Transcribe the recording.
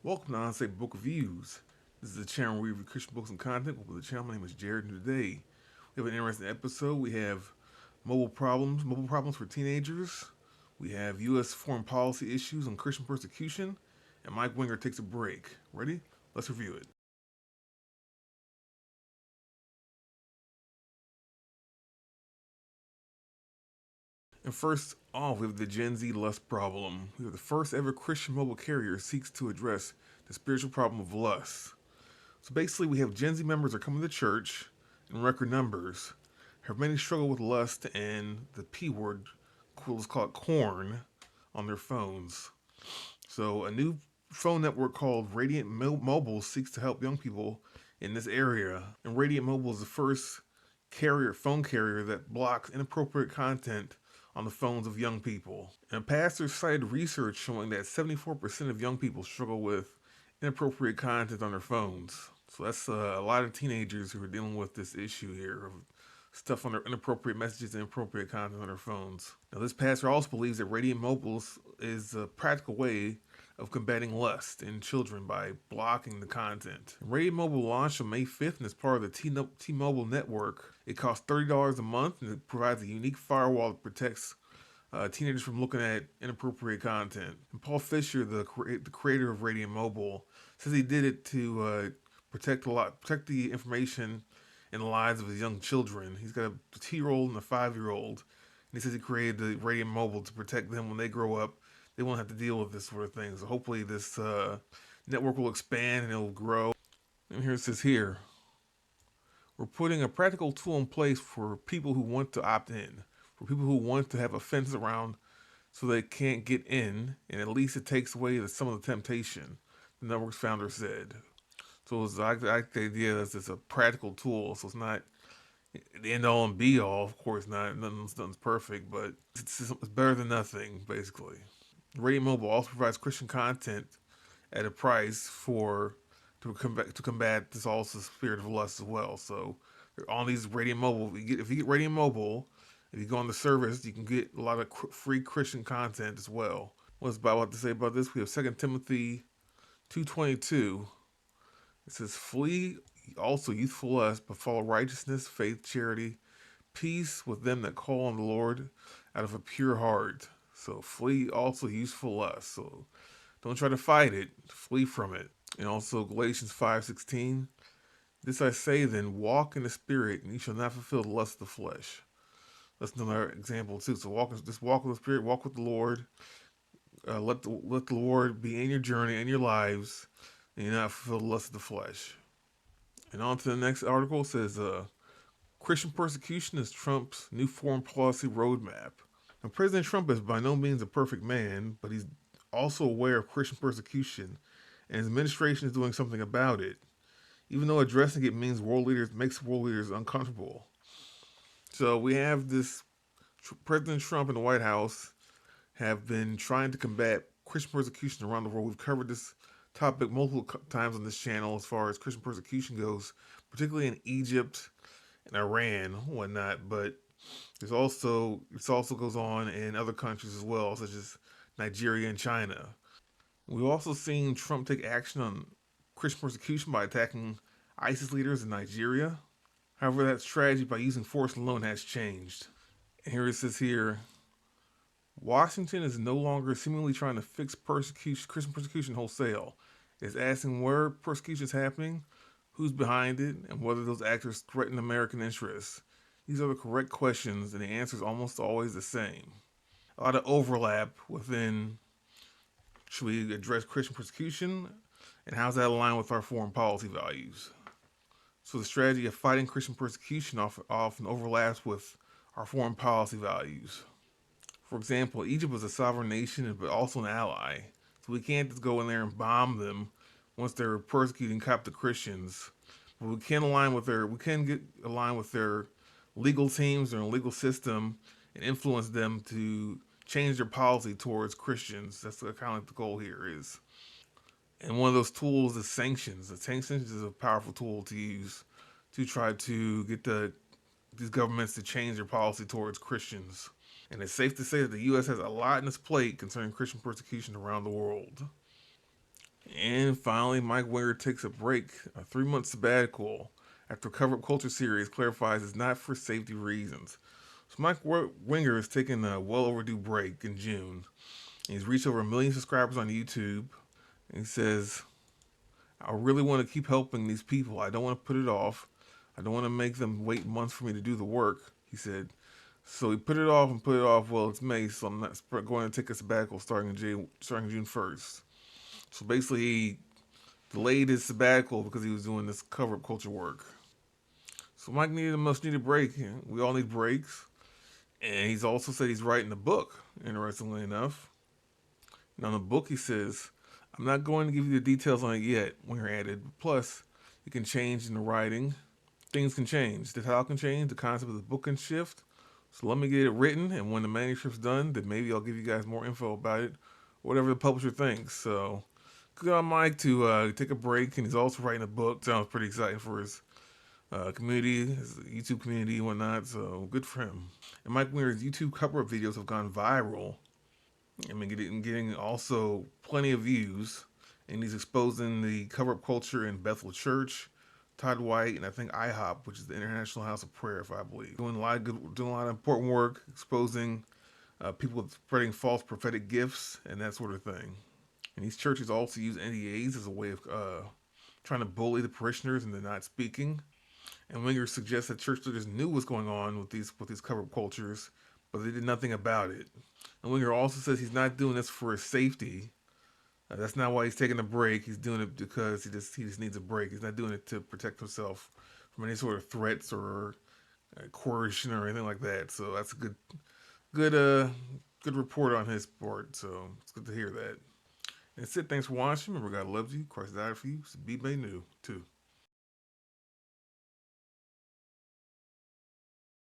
Welcome to Unsaved Book Reviews. This is a channel where we review Christian books and content. Welcome to the channel. My name is Jared, and today we have an interesting episode. We have mobile problems for teenagers. We have U.S. foreign policy issues on Christian persecution, and Mike Winger takes a break. Ready? Let's review it. And first off, we have the Gen Z lust problem. We have the first ever Christian mobile carrier seeks to address the spiritual problem of lust. So basically, we have Gen Z members are coming to church in record numbers. Have many struggle with lust and the P word, let's call it corn, on their phones. So a new phone network called Radiant Mobile seeks to help young people in this area. And Radiant Mobile is the first phone carrier that blocks inappropriate content on the phones of young people. And a pastor cited research showing that 74% of young people struggle with inappropriate content on their phones. So that's a lot of teenagers who are dealing with this issue here of stuff on their inappropriate messages and inappropriate content on their phones. Now, this pastor also believes that Radiant Mobile is a practical way of combating lust in children by blocking the content. Radiant Mobile launched on May 5th and is part of the T-Mobile network. It costs $30 a month and it provides a unique firewall that protects teenagers from looking at inappropriate content. And Paul Fisher, the creator of Radiant Mobile, says he did it to protect the information and the lives of his young children. He's got a 2-year-old and a 5-year-old, and he says he created the Radiant Mobile to protect them when they grow up. They won't have to deal with this sort of thing. So hopefully this network will expand and it'll grow. And here it says here, we're putting a practical tool in place for people who want to opt in, for people who want to have a fence around so they can't get in, and at least it takes away some of the temptation, the network's founder said. So it's like the idea that it's a practical tool, so it's not the end all and be all. Of course, nothing's perfect, but it's better than nothing, basically. Radio Mobile also provides Christian content at a price to combat this also spirit of lust as well. So on these Radio Mobile, if you get Radio Mobile, if you go on the service, you can get a lot of free Christian content as well. What's Bible have to say about this? We have 2 Timothy 2:22. It says, "Flee also youthful lust, but follow righteousness, faith, charity, peace with them that call on the Lord out of a pure heart." So flee also youthful lust. So don't try to fight it, flee from it. And also Galatians 5:16. "This I say then, walk in the spirit, and you shall not fulfill the lust of the flesh." That's another example too. So just walk with the spirit, walk with the Lord. Let the Lord be in your journey and your lives, and you not fulfill the lust of the flesh. And on to the next article. It says, Christian persecution is Trump's new foreign policy roadmap. Now, President Trump is by no means a perfect man, but he's also aware of Christian persecution, and his administration is doing something about it, even though addressing it makes world leaders uncomfortable. So we have this President Trump and the White House have been trying to combat Christian persecution around the world. We've covered this topic multiple times on this channel as far as Christian persecution goes, particularly in Egypt and Iran, whatnot. But this also goes on in other countries as well, such as Nigeria and China. We've also seen Trump take action on Christian persecution by attacking ISIS leaders in Nigeria. However, that strategy by using force alone has changed. And here it says here, Washington is no longer seemingly trying to fix Christian persecution wholesale. It's asking where persecution is happening, who's behind it, and whether those actors threaten American interests. These are the correct questions, and the answer is almost always the same. A lot of overlap within should we address Christian persecution, and how's that align with our foreign policy values? So the strategy of fighting Christian persecution often overlaps with our foreign policy values. For example, Egypt was a sovereign nation, but also an ally. So we can't just go in there and bomb them once they're persecuting Coptic Christians. But we can get aligned with their legal teams, their legal system, and influence them to change their policy towards Christians. That's kind of like the goal here is. And one of those tools is sanctions. The sanctions is a powerful tool to use to try to get these governments to change their policy towards Christians. And it's safe to say that the U.S. has a lot in its plate concerning Christian persecution around the world. And finally, Mike Winger takes a break, a 3 month sabbatical, after Cover Up Culture series clarifies it's not for safety reasons. So Mike Winger is taking a well overdue break in June. He's reached over 1 million subscribers on YouTube. And he says, I really want to keep helping these people. I don't want to put it off. I don't want to make them wait months for me to do the work, he said. So he put it off and put it off. Well, it's May, so I'm not going to take a sabbatical starting June 1st. So basically, he delayed his sabbatical because he was doing this cover up culture work. So Mike needed a much needed break. We all need breaks. And he's also said he's writing a book, interestingly enough. Now, in the book, he says, I'm not going to give you the details on it yet, Winger added. Plus, it can change in the writing. Things can change. The title can change. The concept of the book can shift. So let me get it written, and when the manuscript's done, then maybe I'll give you guys more info about it, whatever the publisher thinks. So good on Mike to take a break, and he's also writing a book. Sounds pretty exciting for his community, his YouTube community, and whatnot. So good for him. And Mike Winger's YouTube cover-up videos have gone viral. I mean, getting also plenty of views, and he's exposing the cover-up culture in Bethel Church, Todd White, and I think IHOP, which is the International House of Prayer, if I believe. Doing a lot of important work, exposing people spreading false prophetic gifts and that sort of thing. And these churches also use NDAs as a way of trying to bully the parishioners into not speaking. And Winger suggests that church leaders knew what's going on with these cover-up cultures, but they did nothing about it. And Winger also says he's not doing this for his safety. That's not why he's taking a break. He's doing it because he just needs a break. He's not doing it to protect himself from any sort of threats or coercion or anything like that. So that's a good good report on his part. So it's good to hear that. And that's it. Thanks for watching. Remember, God loves you. Christ died for you. So be made new too.